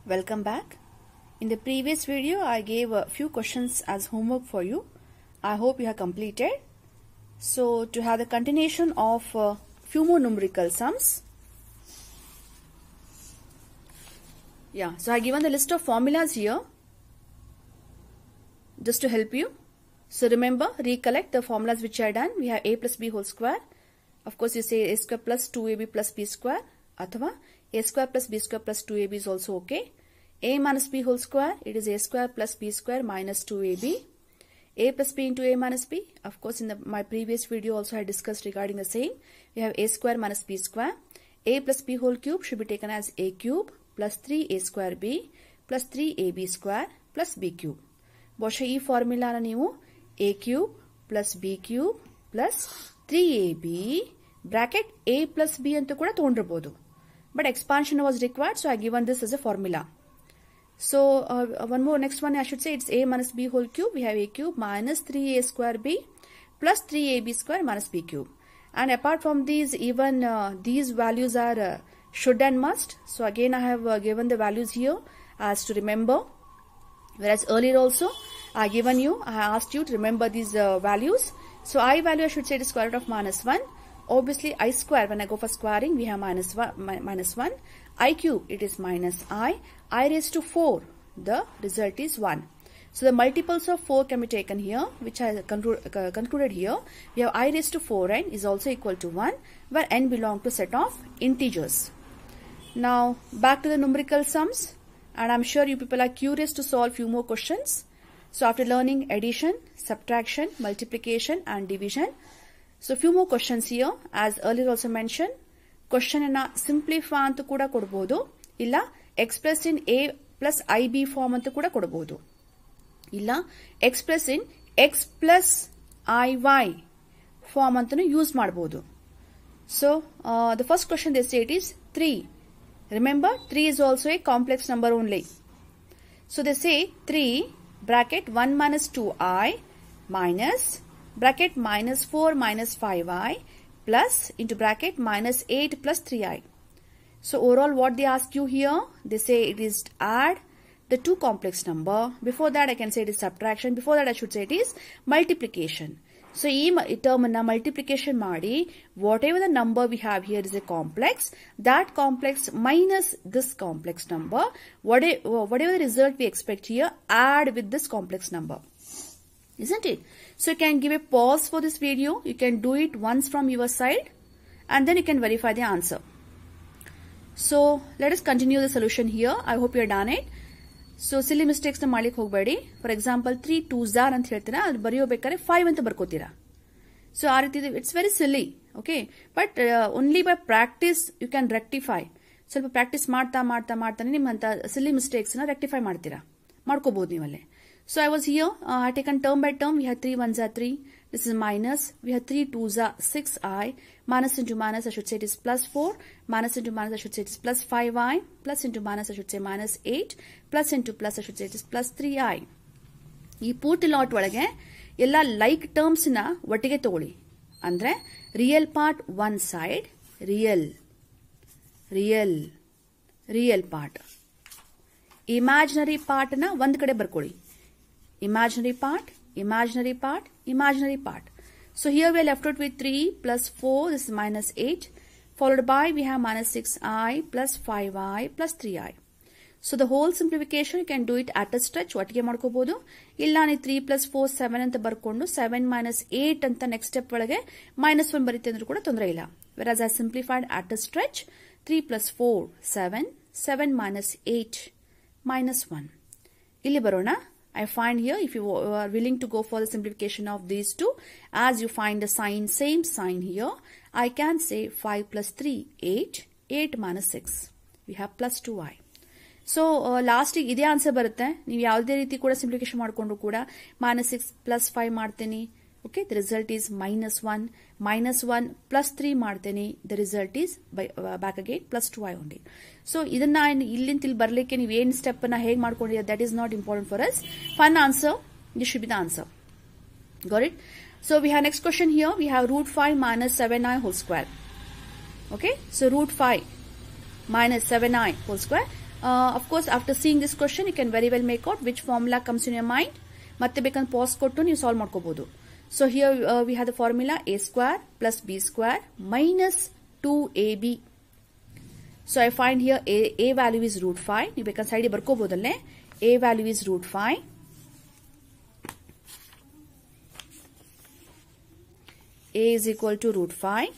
Welcome back. In the previous video, I gave a few questions as homework for you. I hope you have completed. So, to have the continuation of few more numerical sums. Yeah, so I have given the list of formulas here just to help you. So, remember, recollect the formulas which I done. We have a plus b whole square. Of course, you say a square plus 2ab plus b square. Athava a square plus b square plus 2ab is also okay. A minus b whole square, it is a square plus b square minus 2ab. A plus b into a minus b. Of course, in my previous video also I discussed regarding the same. We have a square minus b square. A plus b whole cube should be taken as a cube plus 3a square b plus 3ab square plus b cube. ಬಹುಶಃ ಈ ಫಾರ್ಮುಲಾನ ನೀವು a cube plus b cube plus 3ab bracket a plus b ಅಂತ ಕೂಡ ತಗೊಂಡಿರಬಹುದು. But expansion was required, so I given this as a formula. So next one I should say it's a minus b whole cube. We have a cube minus 3a square b plus 3ab square minus b cube. And apart from these, even these values are should and must. So again I have given the values here as to remember. Whereas earlier also I asked you to remember these values. So I value I should say the square root of minus 1. Obviously I square, when I go for squaring we have minus 1. I cube, it is minus I raised to 4, the result is 1. So the multiples of 4 can be taken here, which I concluded here. We have I raised to 4n is also equal to 1, where n belong to set of integers. Now back to the numerical sums, and I'm sure you people are curious to solve few more questions. So after learning addition, subtraction, multiplication and division, so few more questions here. As earlier also mentioned, question ಅನ್ನ simplify ಅಂತ ಕೂಡ ಕೊಡಬಹುದು, ಇಲ್ಲ express in a plus ib form ಅಂತ ಕೂಡ ಕೊಡಬಹುದು, ಇಲ್ಲ express in x plus iy form ಅಂತನೂ ಯೂಸ್ ಮಾಡಬಹುದು. So the first question they say it is 3. Remember, 3 is also a complex number only. So they say 3 bracket 1 minus 2i minus bracket minus 4 minus 5i plus into bracket minus 8 plus 3i. So overall what they ask you here, they say it is add the two complex number. Before that I can say it is subtraction. Before that I should say it is multiplication. So ee term na multiplication maadi, whatever the number we have here is a complex, that complex minus this complex number, whatever the result we expect here, add with this complex number. Isn't it? So you can give a pause for this video. You can do it once from your side and then you can verify the answer. So let us continue the solution here. I hope you have done it. So silly mistakes na malik hogbedi. For example, 3 2s are ಅಂತ ಹೇಳ್ತೀರಾ, ಅದು ಬರೆಯಬೇಕಾದ್ರೆ 5 ಅಂತ ಬರ್ಕೋತೀರಾ. So ಆ ರೀತಿ it's very silly, okay? But only by practice you can rectify. ಸ್ವಲ್ಪ practice ಮಾಡ್ತಾನೆ ನಿಮ್ಮಂತ silly mistakes ನ rectify ಮಾಡ್ಕೋಬಹುದು ನೀವಲ್ಲೇ. So I was here, I taken term by term. We have 3 1s are 3. This is minus. We have 3 2s are 6i. Minus into minus, I should say it is plus 4. Minus into minus, I should say it is plus 5i. Plus into minus, I should say minus 8. Plus into plus, I should say it is plus 3i. ಈ ಪೂರ್ತಿ lot ಒಳಗೆ ಎಲ್ಲ like terms ನ ಒಟ್ಟಿಗೆ ತಗೊಳ್ಳಿ. ಅಂದ್ರೆ real part one side, real part, imaginary part ನ ಒಂದ್ ಕಡೆ ಬರ್ಕೊಳ್ಳಿ. Imaginary part, imaginary part, imaginary part. So here we are left out with 3 plus 4, this is minus 8, followed by we have minus 6i plus 5i plus 3i. So the whole simplification you can do it at a stretch. ಒಟ್ಟಿಗೆ ಮಾಡ್ಕೋಬಹುದು, ಇಲ್ಲ ನೀವು 3 plus 4 7 ಅಂತ ಬರ್ಕೊಂಡು 7 minus 8 ಅಂತ next step ಒಳಗೆ minus 1 ಬರೀತೆ ಅಂದ್ರೂ ಕೂಡ ತೊಂದರೆ ಇಲ್ಲ. Whereas I simplified at a stretch, 3 plus 4 7, 7 minus 8 minus 1. ಇಲ್ಲಿ ಬರೋಣ. I find here, if you are willing to go for the simplification of these two, as you find the sign, same sign here, I can say 5 plus 3, 8 minus 6. We have plus 2i. So, last ಇದೇ answer ಬರುತ್ತೆ. ನೀವು ಯಾವುದೇ ರೀತಿ ಕೂಡ simplification ಮಾಡಿಕೊಂಡು ಕೂಡ minus 6 plus 5 ಮಾಡ್ತೀನಿ. Okay, the result is minus 1. Minus 1 plus 3 ಮಾಡ್ತೀನಿ. The result is back again plus 2i only. So ಇದನ್ನ ಇಲ್ಲಿಂದ ಇಲ್ಲಿ ಬರ್ಲಿಕ್ಕೆ ನೀವು ಏನ್ ಸ್ಟೆಪ್ ಅನ್ನ ಹೇಗೆ ಮಾಡ್ಕೊಂಡಿದ್ದೀರಾ, that is not important for us. Fun answer. This should be the answer. Got it? So we have next question here. We have root 5 minus 7i whole square. Okay, so root 5 minus 7i whole square. Of course, after seeing this question, you can very well make out which formula comes in your mind. ಮತ್ತೆ ಬೇಕಂದ್ರೆ pass ಕೊಟ್ಟು ನೀವು solve ಮಾಡ್ಕೋಬಹುದು. So here we have the formula a square plus b square minus 2ab. So I find here a value is root 5. ನೀವು ಬೇಕಂದ್ರೆ side ಬರ್ಕೋಬಹುದಲ್ಲೇ. A value is root 5. A is equal to root 5.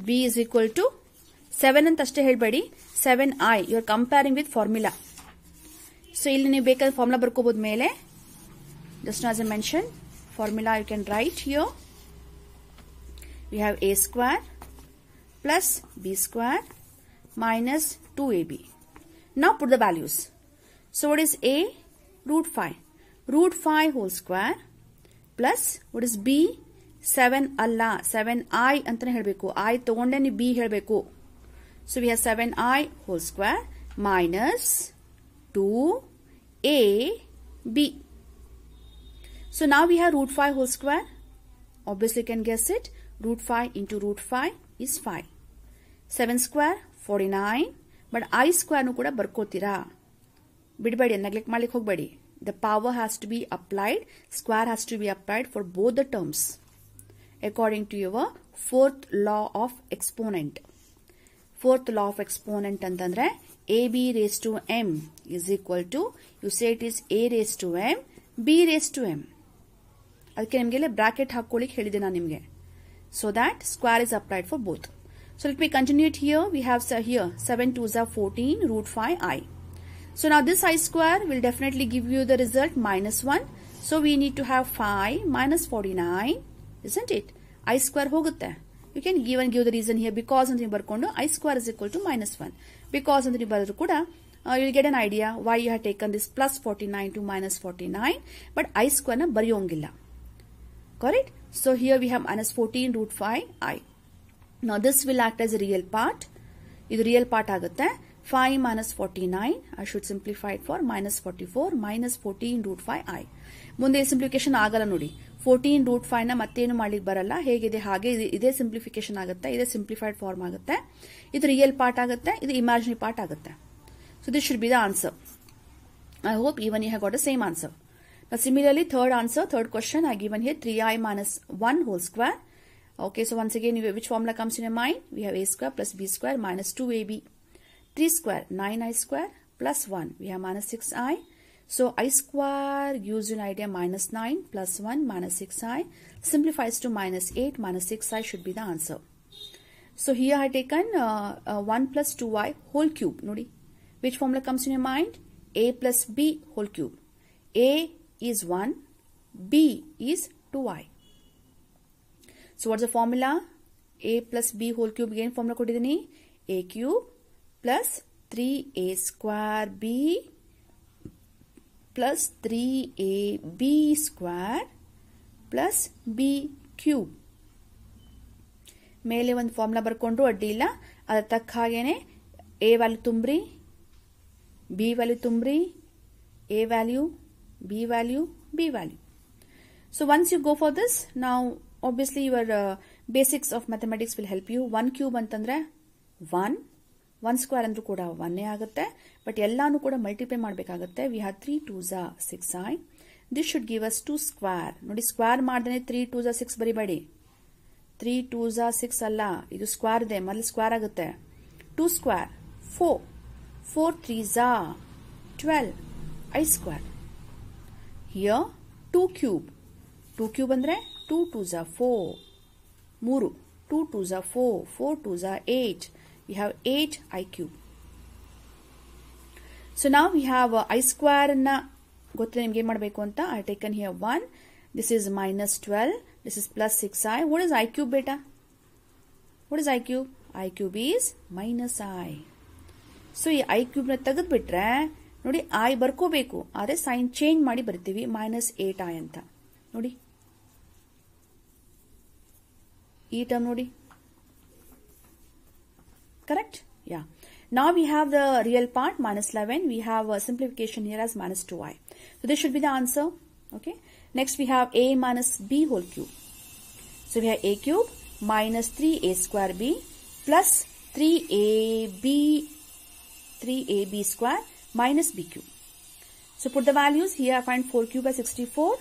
B is equal to 7 ಅಂತ ಅಷ್ಟೇ ಹೇಳಬೇಡಿ. 7i. You are comparing with formula. So ಇಲ್ಲಿ ನೀವು ಬೇಕಾದ formula ಬರ್ಕೋಬಹುದು ಮೇಲೆ. Just now as I mentioned, formula you can write here. We have a square plus b square minus 2ab. Now put the values. So what is a? Root 5. Root 5 whole square plus what is b? 7 ಅಲ್ಲ 7i ಅಂತಾನೆ ಹೇಳಬೇಕು. I ತಗೊಂಡೆ ನೀವು b ಹೇಳಬೇಕು. So we have 7i whole square minus 2ab. So now we have root 5 whole square. Obviously you can guess it. Root 5 into root 5 is 5. 7 square 49. But I square nu kuda barkoತೀರಾ. ಬಿಡಬೇಡಿ, neglect ಮಾಡ್ಲಿಕ್ಕೆ ಹೋಗಬೇಡಿ. The power has to be applied. Square has to be applied for both the terms. According to your fourth law of exponent. Fourth law of exponent ಅಂತಂದ್ರೆ ab raised to m is equal to, you say it is a raised to m, b raised to m. ಅದಕ್ಕೆ ನಿಮಗೆ bracket ಹಾಕೊಳ್ಳಿಕ್ಕೆ ಹೇಳಿದೆ ನಾನು ನಿಮಗೆ. So that square is applied for both. So let me continue it here. We have here 7 2s are 14 root 5i. So now this I square will definitely give you the result minus 1. So we need to have 5 minus 49, isn't it? I square ಹೋಗುತ್ತೆ. You can give the reason here because ಅಂತ ಬರ್ಕೊಂಡು I square is equal to minus 1. Because ಅಂತ ಬರೆದ್ರು ಕೂಡ you will get an idea why you have taken this plus 49 to minus 49, but I square ನ ಬರೆಯೋಂಗಿಲ್ಲ. Correct? So here we have minus 14 root 5i. Now this will act as a real part. ಇದು real part ಆಗುತ್ತೆ. 5 minus 49, I should simplify it for minus 44 minus 14 root 5i. ಮುಂದೆ simplification ಆಗಲ್ಲ ನೋಡಿ. 14 root 5 ನ ಮತ್ತೇನು ಮಾಡ್ಲಿಕ್ಕೆ ಬರಲ್ಲ. ಹೇಗಿದೆ ಹಾಗೆ ಇದೇ ಸಿಂಪ್ಲಿಫಿಕೇಶನ್ ಆಗುತ್ತೆ. ಇದೇ ಸಿಂಪ್ಲಿಫೈಡ್ ಫಾರ್ಮ್ ಆಗುತ್ತೆ. ಇದು ರಿಯಲ್ ಪಾರ್ಟ್ ಆಗುತ್ತೆ. ಇದು ಇಮ್ಯಾಜಿನರಿ ಪಾರ್ಟ್ ಆಗುತ್ತೆ. So this should be the answer. I hope even you have got the same answer. Now similarly, third answer, third question I given here 3i minus 1 whole square. Okay, so once again, which formula comes in your mind? We have a square plus b square minus 2ab. 3 square 9i square plus 1. We have minus 6i. So I square gives you an idea minus 9 plus 1 minus 6i. Simplifies to minus 8 minus 6i should be the answer. So here I have taken 1 plus 2i whole cube. Nodi. Which formula comes in your mind? A plus b whole cube. A is 1, b is 2i. So what's the formula? A plus b whole cube. Again formula kodidini. A cube plus 3a square b plus 3ab square plus b cube. ಮೇಲೆ ಒಂದು formula ಬರ್ಕೊಂಡ್ರು ಅಡ್ಡಿ ಇಲ್ಲ. ಅದರ ತಕ್ಕ ಹಾಗೇನೆ a value ತುಂಬ್ರಿ, b value ತುಂಬ್ರಿ, a value, b value, b value. So once you go for this, now obviously your basics of mathematics will help you. 1 cube ಅಂತಂದ್ರೆ 1, 1 square ಅಂದ್ರೂ ಕೂಡ 1 ಆಗುತ್ತೆ. ಬಟ್ ಎಲ್ಲಾನು ಕೂಡ ಮಲ್ಟಿಪ್ಲೈ ಮಾಡಬೇಕಾಗುತ್ತೆ. We have 3 2s are 6i. This should give us 2 square. ನೋಡಿ square ಮಾಡ್ದೇನೆ 3 2s are 6 ಬರಿಬೇಡಿ. 3 2s are 6 ಅಲ್ಲ, ಇದು ಸ್ಕ್ವೇರ್ ಇದೆ, ಮೊದಲು ಸ್ಕ್ವೇರ್ ಆಗುತ್ತೆ. 2 square 4, 4 3s are 12 I square. Here 2 cube. 2 cube ಅಂದ್ರೆ 2 2s are 4, 3, 2 2s are 4, 4 2s are 8. We have 8i cube. So now we have I square na ಗೊತ್ತಿದೆ ನಿಮಗೆ ಏನು ಮಾಡಬೇಕು ಅಂತ. I taken here 1. This is minus 12. This is plus 6i. What is I cube beta? What is I cube? I cube is minus I. So ಈ I cube ನ ತೆಗೆದು ಬಿಟ್ರೆ ನೋಡಿ I ಬರ್ಕೋಬೇಕು. ಆದರೆ ಸೈನ್ ಚೇಂಜ್ ಮಾಡಿ ಬರ್ತೀವಿ minus 8i ಅಂತ. ನೋಡಿ ಈ ಟರ್ಮ್ ನೋಡಿ. Correct? Yeah. Now we have the real part minus 11. We have a simplification here as minus 2i. So this should be the answer. Okay. Next we have a minus b whole cube. So we have a cube minus 3a square b plus 3ab 3ab square minus b cube. So put the values. Here I find 4 cube by 64.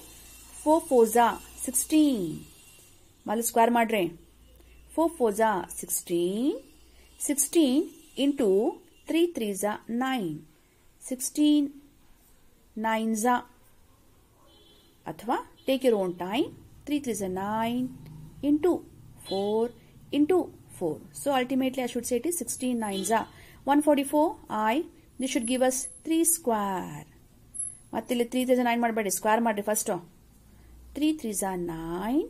4 4s are 16. Malu square madre. 4 4s are 16. 16 into 3 3s are 9. 16 9s are. Athwa take your own time. 3 3s are 9 into 4 into 4. So ultimately I should say it is 16 9s are 144 I. This should give us 3 square. Mattili 3 3s are 9 madbedi square madri first. 3 3s are 9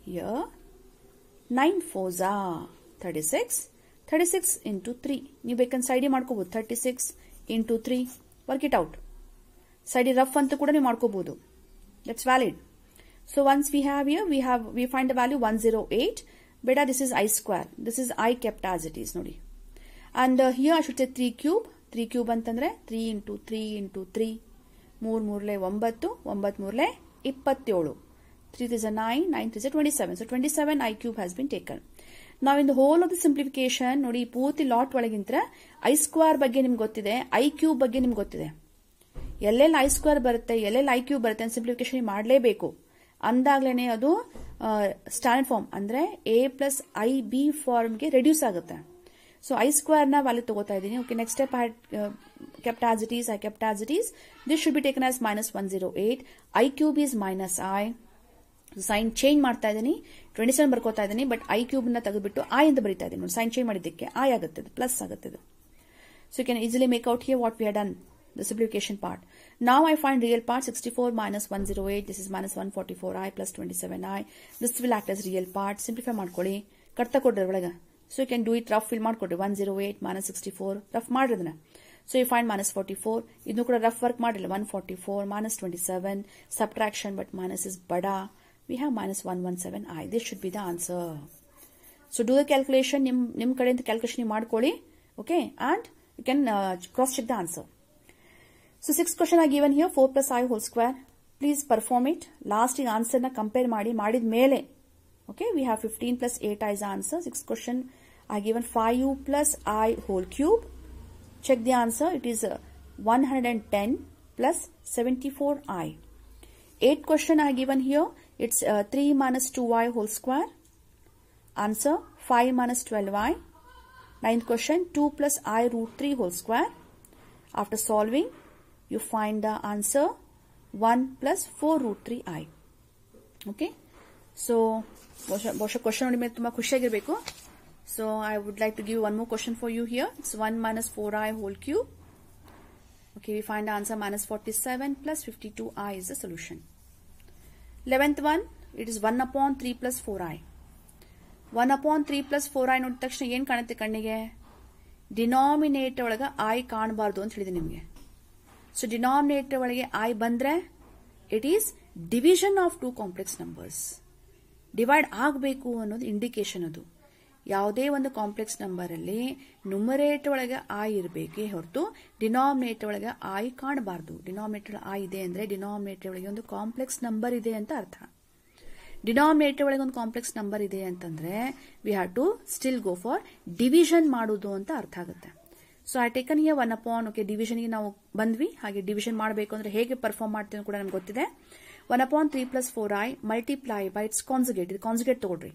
here. 9 4s are 36. 36 into 3. You can side madkobodu 36 into 3. Work it out. Side rough anta kuda ನೀವು ಮಾಡ್ಕೋಬಹುದು. That's valid. So once we have here, we find the value 108. Beta, this is I square. This is I kept as it is, nodi. And here I should say 3 cube. 3 cube ಅಂತಂದ್ರೆ 3 into 3 into 3. 3 3 9, 9 3 27. 3 is a 9, 9 is a 27. So 27 I cube has been taken. Now in the whole of the simplification, ನೋಡಿ ಪೂರ್ತಿ lot ಒಳಗಿಂತ್ರ I square ಬಗ್ಗೆ ನಿಮ್ಗೆ ಗೊತ್ತಿದೆ, I cube ಬಗ್ಗೆ ನಿಮ್ಗೆ ಗೊತ್ತಿದೆ. ಎಲ್ಲೆಲ್ಲಿ I square ಬರುತ್ತೆ, ಎಲ್ಲೆಲ್ಲಿ I cube ಬರುತ್ತೆ ಅಂತ ಸಿಂಪ್ಲಿಫಿಕೇಶನ್ ಮಾಡಲೇಬೇಕು. ಅಂದಾಗ್ಲೇನೆ ಅದು ಸ್ಟ್ಯಾಂಡರ್ಡ್ ಫಾರ್ಮ್ ಅಂದ್ರೆ a plus ib ಫಾರ್ಮ್ಗೆ ರೆಡ್ಯೂಸ್ ಆಗುತ್ತೆ. ಸೊ I square ನ ವ್ಯಾಲ್ಯೂ ತಗೋತಾ ಇದ್ದೀನಿ. Okay, next step I kept as it is, I kept as it is. This should be taken as minus 108. I cube is minus I. Sign change ಮಾಡ್ತಾ ಇದ್ದೀನಿ, 27 ಬರ್ಕೋತಾ ಇದ್ದೀನಿ, but I cube ನ ತೆಗೆದುಬಿಟ್ಟು I ಅಂತ ಬರೀತಾ ಇದ್ದೀನಿ. ಸೈನ್ ಚೇಂಜ್ ಮಾಡಿದ್ದಕ್ಕೆ I ಆಗುತ್ತೆ, ಪ್ಲಸ್ ಆಗುತ್ತೆ. So you can easily make out here what we have done, the simplification part. Now I find real part 64 minus 108. This is minus 144I plus 27I. This will act as real part. Simplify ಮಾಡ್ಕೊಳ್ಳಿ, ಕಟ್ತಾ ಕೊಡ್ರಿ ಒಳಗ. So you can do it rough fill ಮಾಡ್ಕೊಡ್ರಿ. 108 minus 64 rough ಮಾಡ್ರಿ ಅದನ್ನ. So you find minus 44. ಇದನ್ನು ಕೂಡ rough work ಮಾಡಿಲ್ಲ. 144 minus 27 subtraction, but minus is bada. We have minus 117I. This should be the answer. So do the calculation. ನಿಮ್ ಕಡೆಯಿಂದ calculation ಮಾಡ್ಕೊಳ್ಳಿ. Okay, and you can cross check the answer. So 6th question I given here, 4 plus I whole square. Please perform it. Last answer na compare ಮಾಡಿದ ಮೇಲೆ. Okay, we have 15 plus 8I is the answer. 6th question I given 5u plus I whole cube. Check the answer. It is 110 plus 74I. 8th question I given here. It's 3 minus 2I whole square. Answer 5 minus 12I. 9th question 2 plus I root 3 whole square. After solving, you find the answer 1 plus 4 root 3I. Okay. So, ಬಹುಶಃ question ನೋಡಿ ಮೇಲೆ ತುಂಬಾ ಖುಷಿಯಾಗಿರಬೇಕು. So, I would like to give one more question for you here. It's 1 minus 4I whole cube. Okay, we find the answer minus 47 plus 52I is the solution. 11th one, it is 1 upon 3 plus 4I. 1 upon 3 plus 4I ನೋಡಿದ ತಕ್ಷಣ ಏನ್ ಕಾಣುತ್ತೆ ಕಣ್ಣಿಗೆ? Denominator ಒಳಗ I ಕಾಣಬಾರ್ದು ಅಂತ ಹೇಳಿದೆ ನಿಮಗೆ. So denominator ಒಳಗೆ I ಬಂದ್ರೆ it is division of two complex numbers. Divide ಆಗಬೇಕು ಅನ್ನೋದು ಇಂಡಿಕೇಶನ್. ಅದು ಯಾವುದೇ ಒಂದು ಕಾಂಪ್ಲೆಕ್ಸ್ ನಂಬರ್ ಅಲ್ಲಿ ನ್ಯೂಮರೇಟರ್ ಒಳಗೆ I ಇರಬೇಕೇ ಹೊರತು ಡಿನಾಮಿನೇಟರ್ ಒಳಗೆ I ಕಾಣಬಾರ್ದು. ಡಿನಾಮಿನೇಟರ್ I ಇದೆ ಅಂದ್ರೆ ಡಿನಾಮಿನೇಟರ್ ಒಳಗೆ ಒಂದು ಕಾಂಪ್ಲೆಕ್ಸ್ ನಂಬರ್ ಇದೆ ಅಂತ ಅರ್ಥ. ಡಿನಾಮಿನೇಟರ್ ಒಳಗೆ ಒಂದು ಕಾಂಪ್ಲೆಕ್ಸ್ ನಂಬರ್ ಇದೆ ಅಂತಂದ್ರೆ we have to still go for division ಮಾಡುದು ಅಂತ ಅರ್ಥ ಆಗುತ್ತೆ. So I taken here 1 upon. Okay, ಡಿವಿಷನ್ಗೆ ನಾವು ಬಂದ್ವಿ. ಹಾಗೆ ಡಿವಿಷನ್ ಮಾಡಬೇಕು ಅಂದ್ರೆ ಹೇಗೆ ಪರ್ಫಾರ್ಮ್ ಮಾಡ್ತೀವಿ ಕೂಡ ನಮ್ಗೆ ಗೊತ್ತಿದೆ. 1 upon 3 plus 4I multiply by its conjugate. ಇದು ಕಾಂಜುಗೇಟ್ ತಗೊಳ್ರಿ.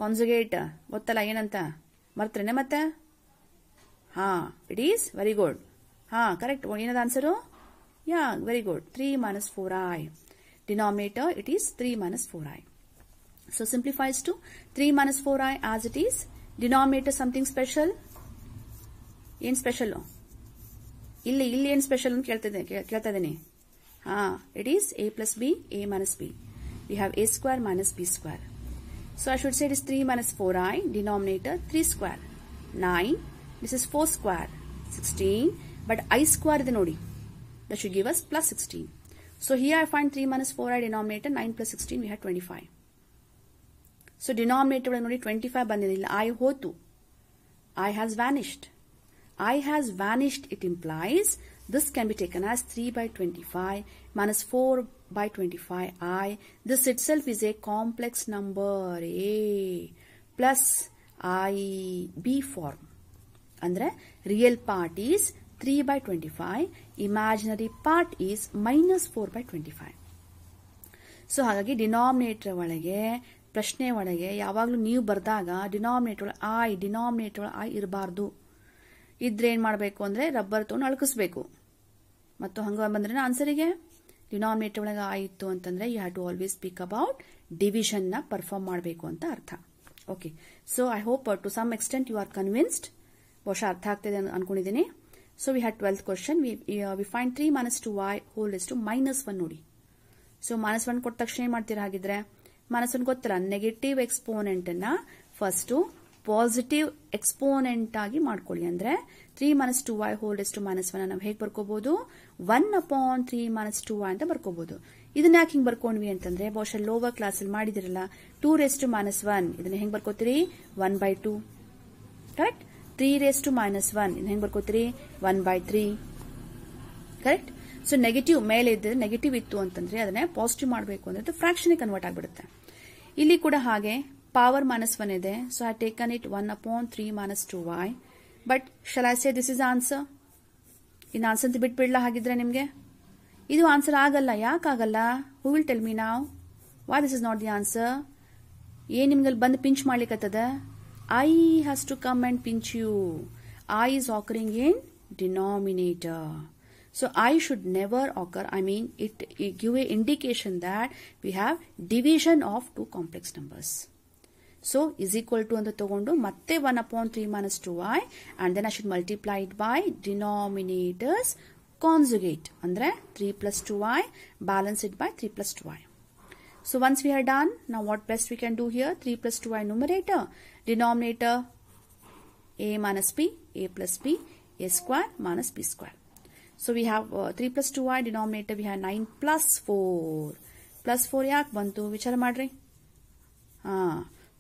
ಕಾಂಜುಗೇಟ್ ಗೊತ್ತಲ್ಲ ಏನಂತ, ಮರ್ತೇನೆ ಮತ್ತೆ? ಹಾ, ಇಟ್ ಈಸ್ ವೆರಿ ಗುಡ್. ಹಾ, ಕರೆಕ್ಟ್. ಏನದ answer? Yeah, very good. 3 minus 4I. Denominator, it is 3 minus 4I. So simplifies to 3 minus 4I as it is. Denominator something special. ಏನ್ special? ಇಲ್ಲಿ ಏನ್ ಸ್ಪೆಷಲ್ ಅಂತ ಕೇಳ್ತಾ ಇದ್ದೀನಿ. ಹಾ, it is a plus b, a minus b. We have a square minus b square. So I should say it is 3 minus 4I. Denominator 3 square 9. This is 4 square 16. But I square ಇದೆ ನೋಡಿ. That should give us plus 16. So here I find 3 minus 4I denominator. 9 plus 16 we have 25. So denominator ನೋಡಿ 25 ಬಂದಿಲ್ಲ. I ಹೋತು. I has vanished. I has vanished. It implies this can be taken as 3 by 25 minus 4 by 25I. This itself is a complex number A plus IB form. ಅಂದ್ರೆ real part is 3/25, imaginary part is -4/25. So ಹಾಗಾಗಿ denominator ಒಳಗೆ ಪ್ರಶ್ನೆ ಒಳಗೆ ಯಾವಾಗಲೂ ನೀವು ಬರೆದಾಗ denominator I ಇರಬಾರ್ದು. ಇದ್ರೆ ಏನ್ ಮಾಡಬೇಕು ಅಂದ್ರೆ ರಬ್ಬರ್ ತಗೊಂಡು ಅಳಕಿಸ್ಬೇಕು. ಮತ್ತು ಹಂಗ ಬಂದ್ರೆ ಆನ್ಸರಿಗೆ ಡಿನಾಮಿನೇಟರ್ ಒಳಗೆ ಐ ಇತ್ತು ಅಂತಂದ್ರೆ you have to always speak about division ನ ಪರ್ಫಾರ್ಮ್ ಮಾಡಬೇಕು ಅಂತ ಅರ್ಥ. Okay, so I hope to some extent you are convinced. ಬಹುಶಃ ಅರ್ಥ ಆಗ್ತಿದೆ ಅನ್ಕೊಂಡಿದ್ದೀನಿ. So we had 12th question. We find 3 - 2y whole is to -1 ನೋಡಿ. ಸೊ -1 ಕೊಟ್ಟ ತಕ್ಷಣ ಏನ್ ಮಾಡ್ತೀರಾ? ಹಾಗಿದ್ರೆ -1 ಗೊತ್ತಲ್ಲ, ನೆಗೆಟಿವ್ ಎಕ್ಸ್ಪೋನೆಂಟ್ ಅನ್ನ ಫಸ್ಟ್ ಪಾಸಿಟಿವ್ ಎಕ್ಸ್ಪೋನೆಂಟ್ ಆಗಿ ಮಾಡ್ಕೊಳ್ಳಿ. ಅಂದ್ರೆ 3 - 2y ಹೋಲ್ ಇಸ್ ಟು -1 ನಾವು ಹೇಗೆ ಬರ್ಕೋಬಹುದು? 1/3 - 2y ಅಂತ ಬರ್ಕೋಬಹುದು. ಇದನ್ನ ಯಾಕೆ ಹಿಂಗ್ ಬರ್ಕೊಂಡ್ವಿ ಅಂತಂದ್ರೆ ಬಹುಶಃ ಲೋವರ್ ಕ್ಲಾಸ್ ಅಲ್ಲಿ ಮಾಡಿದಿರಲ್ಲ 2 - -1 ಇದನ್ನ ಹೆಂಗ್ ಬರ್ಕೋತೀರಿ? 1/2. ಕರೆಕ್ಟ್. 3 - -1 ಇದನ್ನ ಹೆಂಗ್ ಬರ್ಕೋತೀರಿ? 1/3. ಕರೆಕ್ಟ್. ಸೊ ನೆಗೆಟಿವ್ ಮೇಲೆ ಇದ್ದರೆ ನೆಗೆಟಿವ್ ಇತ್ತು ಅಂತಂದ್ರೆ ಅದನ್ನ ಪಾಸಿಟಿವ್ ಮಾಡಬೇಕು ಅಂದ್ರೆ ಫ್ರಾಕ್ಷನ್ ಕನ್ವರ್ಟ್ ಆಗಿಬಿಡುತ್ತೆ. ಇಲ್ಲಿ ಕೂಡ ಹಾಗೆ ಪವರ್ -1 ಇದೆ. So I taken it 1/3 - 2y. But shall I say this is answer? ಇನ್ನು ಆನ್ಸರ್ ಅಂತ ಬಿಟ್ಬಿಡ್ಲ ಹಾಗಿದ್ರೆ ನಿಮ್ಗೆ? ಇದು ಆನ್ಸರ್ ಆಗಲ್ಲ. ಯಾಕಾಗಲ್ಲ? Who will tell me now why this is not the answer? ಏನ್ ನಿಮ್ಗೆ ಬಂದು ಪಿಂಚ್ ಮಾಡ್ಲಿಕ್ಕತ್ತದ? I has to come and pinch you. I is occurring in denominator. So I should never occur. I mean, it give a indication that we have division of two complex numbers. So is equal to anta tagondu matte 1/3 - 2y and then I should multiply it by denominators conjugate. Andre 3 + 2y, balance it by 3 + 2y. So once we are done, now what best we can do here? 3 + 2y numerator, denominator a minus b, a plus b, a square minus b square. So we have 3 + 2y, denominator we have 9 + 4. Plus 4 ಯಾಕೆ ಬಂತು? ವಿಚಾರ ಮಾಡ್ರಿ.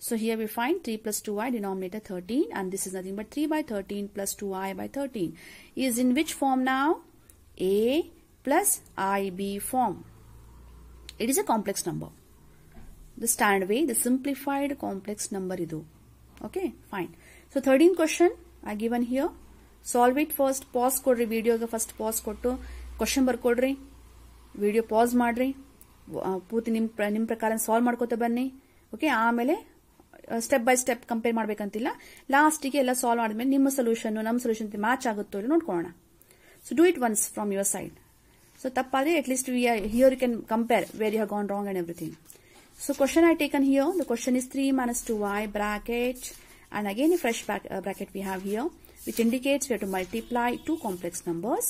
So here we find 3 + 2y, denominator 13, and this is nothing but 3/13 plus 2y/13 is in which form now? A plus IB form. It is a complex number. The standard way, the simplified complex number idu. Okay, fine. So 13th question I given here. Solve it first. Pause ಕೊಡ್ರಿ ವಿಡಿಯೋಗೆ. First pass ಕೊಟ್ಟು question ಬರ್ಕೊಡ್ರಿ. Video pause ಮಾಡ್ರಿ. ಪೂರ್ತಿ ನಿಮ್ ಪ್ರಕಾರ solve ಮಾಡ್ಕೋತ ಬನ್ನಿ. Okay, ಆಮೇಲೆ ಸ್ಟೆಪ್ ಬೈ ಸ್ಟೆಪ್ ಕಂಪೇರ್ ಮಾಡ್ಬೇಕಂತಿಲ್ಲ. ಲಾಸ್ಟಿಗೆ ಎಲ್ಲ ಸಾಲ್ವ್ ಆದ್ಮೇಲೆ ನಿಮ್ಮ ಸೊಲ್ಯೂಷನ್ ನಮ್ಮ ಸೊಲ್ಯೂಷನ್ ಮ್ಯಾಚ್ ಆಗುತ್ತೋ ಇಲ್ಲ ನೋಡ್ಕೊಳ್ಳೋಣ. So do it once from your side. So ತಪ್ಪಾದ್ರೆ at least here you can compare where you have gone wrong and everything. So question I taken here. The question is 3 - 2y bracket, and again a fresh bracket we have here, which indicates we have to multiply two complex numbers.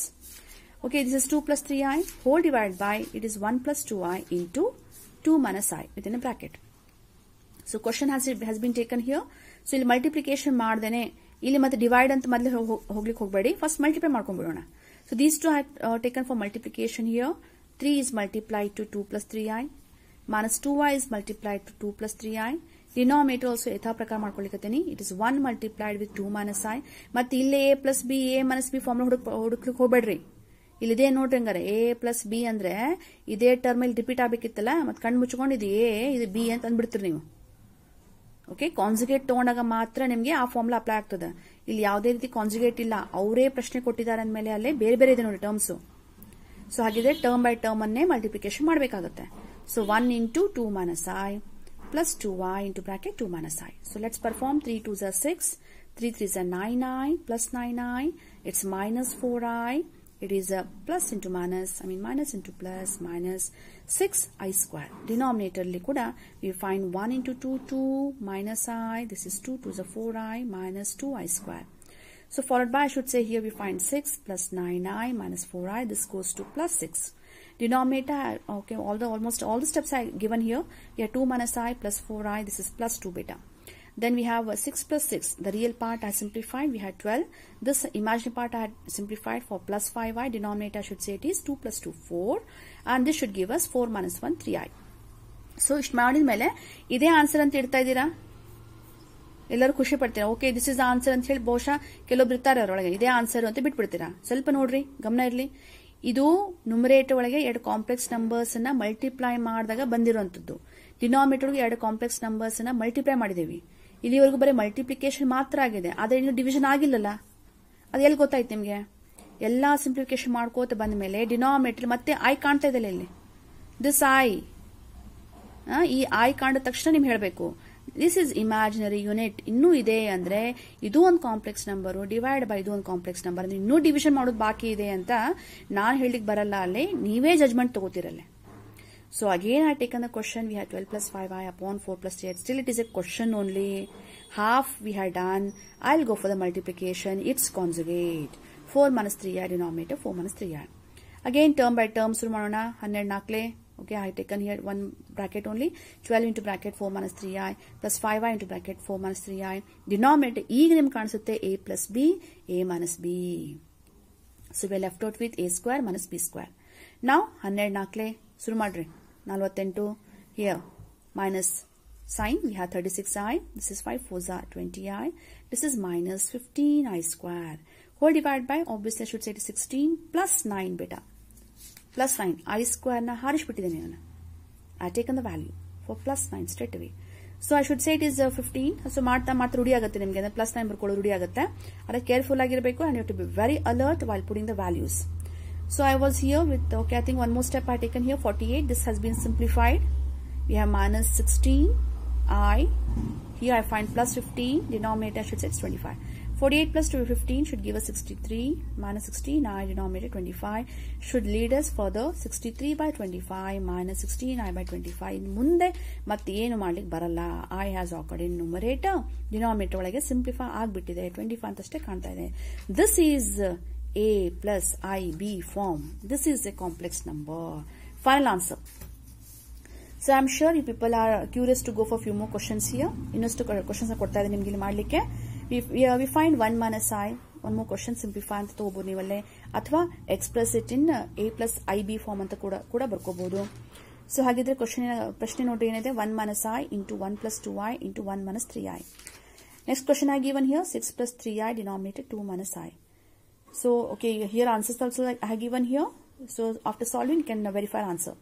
Okay, this is 2 + 3i whole divided by it is 1 + 2i into 2 - I within a bracket. So question has been taken here. So ಇಲ್ಲಿ multiplication ಮಾಡ್ದೇನೆ ಇಲ್ಲಿ ಮತ್ತೆ divide ಅಂತ ಮೊದಲೇ ಹೋಗ್ಲಿಕ್ಕೆ ಹೋಗಬೇಡಿ. First multiply ಮಾಡ್ಕೊಂಡ್ಬಿಡೋಣ. So these two I have taken for multiplication here. 3 is multiplied to 2 + 3i minus 2y is multiplied to 2 + 3i. Denominator also ಯಥಾ ಪ್ರಕಾರ ಮಾಡ್ಕೊಳ್ಳಿಕತ್ತೀನಿ. It is 1 multiplied with 2 - I. ಮತ್ತೆ ಇಲ್ಲೇ a + b, a - b form ಹುಡುಕ್ಲಿಕ್ಕೆ ಹೋಗ್ಬೇಡ್ರಿ. ಇಲ್ಲಿದೆ ನೋಡ್ರಿ. ಹಂಗಾರೆ a + b ಅಂದ್ರೆ ಇದೇ ಟರ್ಮ್ ಇಲ್ಲಿ ರಿಪೀಟ್ ಆಗ್ಬೇಕಿತ್ತಲ್ಲ, ಮತ್ತೆ ಕಣ್ಣು ಮುಚ್ಕೊಂಡು ಇದು a ಇದು b ಅಂತ ಅಂದ್ಬಿಡ್ತೀರಿ ನೀವು. ಓಕೆ, ಕಾನ್ಜುಗೇಟ್ ತಗೊಂಡಾಗ ಮಾತ್ರ ನಿಮ್ಗೆ ಆ ಫಾರ್ಮುಲಾ ಅಪ್ಲೈ ಆಗ್ತದೆ. ಇಲ್ಲಿ ಯಾವುದೇ ರೀತಿ ಕಾನ್ಜುಗೇಟ್ ಇಲ್ಲ. ಅವರೇ ಪ್ರಶ್ನೆ ಕೊಟ್ಟಿದ್ದಾರೆ ಅಂದ್ಮೇಲೆ ಅಲ್ಲೇ ಬೇರೆ ಬೇರೆ ಇದೆ ನೋಡಿ ಟರ್ಮ್ಸ್. ಸೊ ಹಾಗಿದ್ರೆ ಟರ್ಮ್ ಬೈ ಟರ್ಮ್ ಅನ್ನೇ ಮಲ್ಟಿಪ್ಲಿಕೇಶನ್ ಮಾಡಬೇಕಾಗುತ್ತೆ. So 1 into 2 - I plus 2y into bracket 2 - I. So let's perform. 3 2s are 6, 3 3s are 9i plus 9i. It's minus 4i. It is a plus into minus, minus into plus, minus 6i square. Denominator li kuda we find 1 into 2 2 minus I. This is 2 2s are 4i minus 2i square. So followed by I should say here we find 6 plus 9i minus 4i. This goes to plus 6. Denominator, okay, almost all the steps I given here. We have 2 - I plus 4i. This is plus 2 beta. Then we have 6 plus 6. The real part I simplified. We had 12. This imaginary part I had simplified for plus 5i. Denominator I should say it is 2 plus 2 4. And this should give us 4 - 1 3i. So ಇಷ್ಟು ಮಾಡಿದ ಮೇಲೆ ಇದೇ answer ಅಂತ ಇಡ್ತಾ ಇದ್ದೀರಾ? ಎಲ್ಲರೂ ಖುಷಿ ಪಡ್ತೀರಾ? Okay, this is answer ಅಂತ ಹೇಳಿ ಬಹುಶಃ ಕೆಲವೊಬ್ರು ಇರ್ತಾರೆ ಅವರೊಳಗೆ ಇದೇ ಆನ್ಸರ್ ಅಂತ ಬಿಟ್ಬಿಡ್ತೀರಾ? ಸ್ವಲ್ಪ ನೋಡ್ರಿ, ಗಮನ ಇರಲಿ. ಇದು ನ್ಯೂಮರೇಟರ್ ಒಳಗೆ 2 ಕಾಂಪ್ಲೆಕ್ಸ್ ನಂಬರ್ಸ್ ಅನ್ನ ಮಲ್ಟಿಪ್ಲೈ ಮಾಡಿದಾಗ ಬಂದಿರುವಂತದ್ದು. ಡಿನಾಮಿನೇಟರ್ ಒಳಗೆ 2 ಕಾಂಪ್ಲೆಕ್ಸ್ ನಂಬರ್ಸ್ ಅನ್ನ ಮಲ್ಟಿಪ್ಲೈ ಮಾಡಿದೇವಿ. ಇಲ್ಲಿವರೆಗೂ ಬರೀ ಮಲ್ಟಿಪ್ಲಿಕೇಶನ್ ಮಾತ್ರ ಆಗಿದೆ, ಆದ್ರೆ ಇನ್ನು ಡಿವಿಷನ್ ಆಗಿಲ್ಲಲ್ಲ. ಅದು ಎಲ್ಲಿ ಗೊತ್ತಾಯ್ತು ನಿಮಗೆ? ಎಲ್ಲಾ ಸಿಂಪ್ಲಿಫಿಕೇಶನ್ ಮಾಡ್ಕೋತ ಬಂದ ಮೇಲೆ ಡಿನಾಮಿನೇಟರ್ ಮತ್ತೆ ಐ ಕಾಣ್ತಾ ಇದೆಲ್ಲ ಇಲ್ಲಿ, ದಿಸ್ ಐ, ಈ ಐ ಕಾಣಿದ ತಕ್ಷಣ ನಿಮ್ಗೆ ಹೇಳಬೇಕು ದಿಸ್ ಇಸ್ ಇಮ್ಯಾಜಿನರಿ ಯೂನಿಟ್. ಇನ್ನೂ ಇದೆ ಅಂದ್ರೆ ಇದು ಒಂದು ಕಾಂಪ್ಲೆಕ್ಸ್ ನಂಬರ್ ಡಿವೈಡ್ ಬೈ ಇದು ಒಂದು ಕಾಂಪ್ಲೆಕ್ಸ್ ನಂಬರ್, ಇನ್ನೂ ಡಿವಿಷನ್ ಮಾಡೋದು ಬಾಕಿ ಇದೆ ಅಂತ ನಾನು ಹೇಳಿಕ್ ಬರಲ್ಲ, ಅಲ್ಲೇ ನೀವೇ judgement ತಗೋತಿರಲ್ಲ. So again I taken the question, we had 12 plus 5i upon 4 plus 3i. Still it is a question only. Half we had done. I'll go for the multiplication. It's conjugate. 4 minus 3i denominator 4 minus 3i. Again term by term ಶುರು ಮಾಡೋಣ. 12 ನಾಲ್ಕಲೆ. Okay, I taken here one bracket only. 12 into bracket 4 minus 3i plus 5i into bracket 4 minus 3i. Denominator ಈಗ ನಿಮ್ಗೆ ಕಾಣಿಸುತ್ತೆ a plus b, a minus b. So we are left out with a square minus b square. Now 12 ನಾಲ್ಕಲೆ ಶುರು ಮಾಡ್ರಿ. 48 here minus sign we have 36i, this is 5 4s are 20i, this is minus 15i square whole divided by, obviously I should say it is 16 plus 9 beta plus 9 I square na harish bittidene nanu, I taken the value for plus 9 straight away. So I should say it is 15. So ಮಾಡ್ತಾ ರೂಢಿ ಆಗುತ್ತೆ ನಿಮಗೆ, ಅಂದ್ರೆ plus 9 ಬರ್ಕೊಳ್ಳೋ ರೂಢಿ ಆಗುತ್ತೆ. ಅದಕ್ಕೆ careful ಆಗಿರಬೇಕು and you have to be very alert while putting the values. So I was here with, okay, I think one more step I taken here, 48. This has been simplified. We have minus 16i. Here I find plus 15. Denominator I should say it's 25. 48 plus 15 should give us 63. Minus 16i denominator 25 should lead us further 63 by 25 minus 16i by 25. ಮುಂದೆ ಮತ್ತೆ ಏನು ಮಾಡ್ಲಿಕ್ಕೆ ಬರಲ್ಲ. I has occurred in numerator. Denominator ಒಳಗೆ simplify ಆಗ್ಬಿಟ್ಟಿದೆ. 25 ಅಂತಷ್ಟೇ ಕಾಣ್ತಾ ಇದೆ. This is a plus ib form. This is a complex number. Final answer. So I'm sure you people are curious to go for a few more questions here. ಇನ್ನಷ್ಟು questions ಕೊಡ್ತಾ ಇದೆ ನಿಮಗೆ ಇಲ್ಲಿ ಮಾಡ್ಲಿಕ್ಕೆ. We find 1 minus i. One more question simplify ಅಂತ ತಗೋಬಹುದು ನೀವಲ್ಲೇ, ಅಥವಾ express it in a plus ib form ಅಂತ ಕೂಡ ಬರ್ಕೋಬಹುದು. ಸೊ ಹಾಗಿದ್ರೆ ಪ್ರಶ್ನೆ ನೋಡ್ರಿ ಏನಿದೆ, 1 minus i into 1 plus 2i into 1 minus 3i. Next question I given here, 6 plus 3i denominator 2 minus i. So, okay, here answers also I have given here. So, after solving, you can verify answer.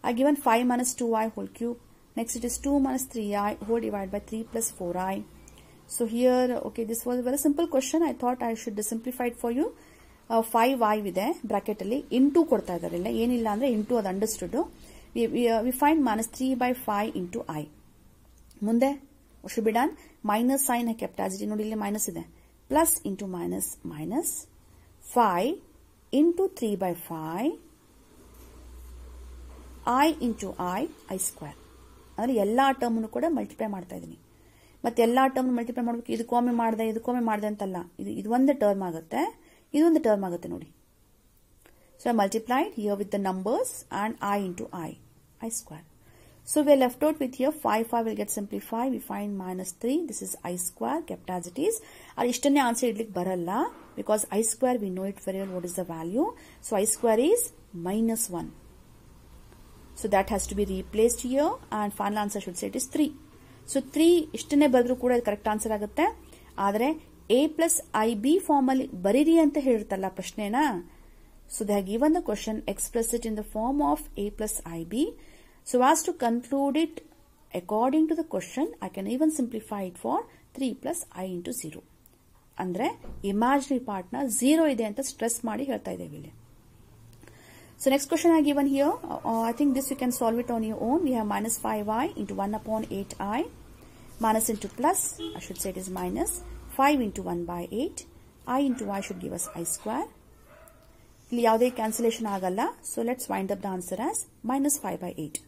I given 5 minus 2i whole cube. Next, it is 2 minus 3i whole divided by 3 plus 4i. So, here, okay, this was a very simple question. I thought I should simplify it for you. 5i with a bracket alli into kodta idare, yenilla andre into adu understood. We find minus 3 by 5 into i. Munde, what should be done? Minus sign I kept as it nodi illi minus ide. Plus into minus minus. 5 into 3 by 5 I into I square. ಅಂದ್ರೆ ಎಲ್ಲಾ term ಕೂಡ multiply ಮಾಡ್ತಾ ಇದೀನಿ. ಮತ್ತೆ ಎಲ್ಲಾ term multiply ಮಾಡಬೇಕು, ಇದಕ್ಕೊಮ್ಮೆ ಮಾಡಿದೆ ಅಂತಲ್ಲ, ಇದು ಒಂದು ಟರ್ಮ್ ಆಗುತ್ತೆ, ಇದೊಂದು ಟರ್ಮ್ ಆಗುತ್ತೆ ನೋಡಿ. So I multiplied here with the numbers and I into I square. So we are left out with here 5 will get simplified. We find minus 3. This is I square kept as it is. Adi ishtane answer idlik baralla because I square we know it very well what is the value. So I square is minus 1. So that has to be replaced here and final answer should say it is 3. So 3 ishtane badru kuda correct answer agutte. Adre A plus IB form alli bariri anta ಹೇಳಿರ್ತಲ್ಲ ಪ್ರಶ್ನೆನಾ. So they have given the question, express it in the form of A plus IB. So as to conclude it according to the question, I can even simplify it for 3 plus I into 0. Andre imaginary part na 0 ide anta stress ಮಾಡಿ ಹೇಳ್ತಾ ಇದ್ದೇವೆ ಇಲ್ಲಿ. So next question I given here, I think this you can solve it on your own. We have minus 5i into 1 upon 8i. Minus into plus, I should say it is minus 5 into 1 by 8. I into I should give us I square. ಇಲ್ಲಿ ಯಾವುದೇ cancellation ಆಗಲ್ಲ. So let's wind up the answer as minus 5 by 8.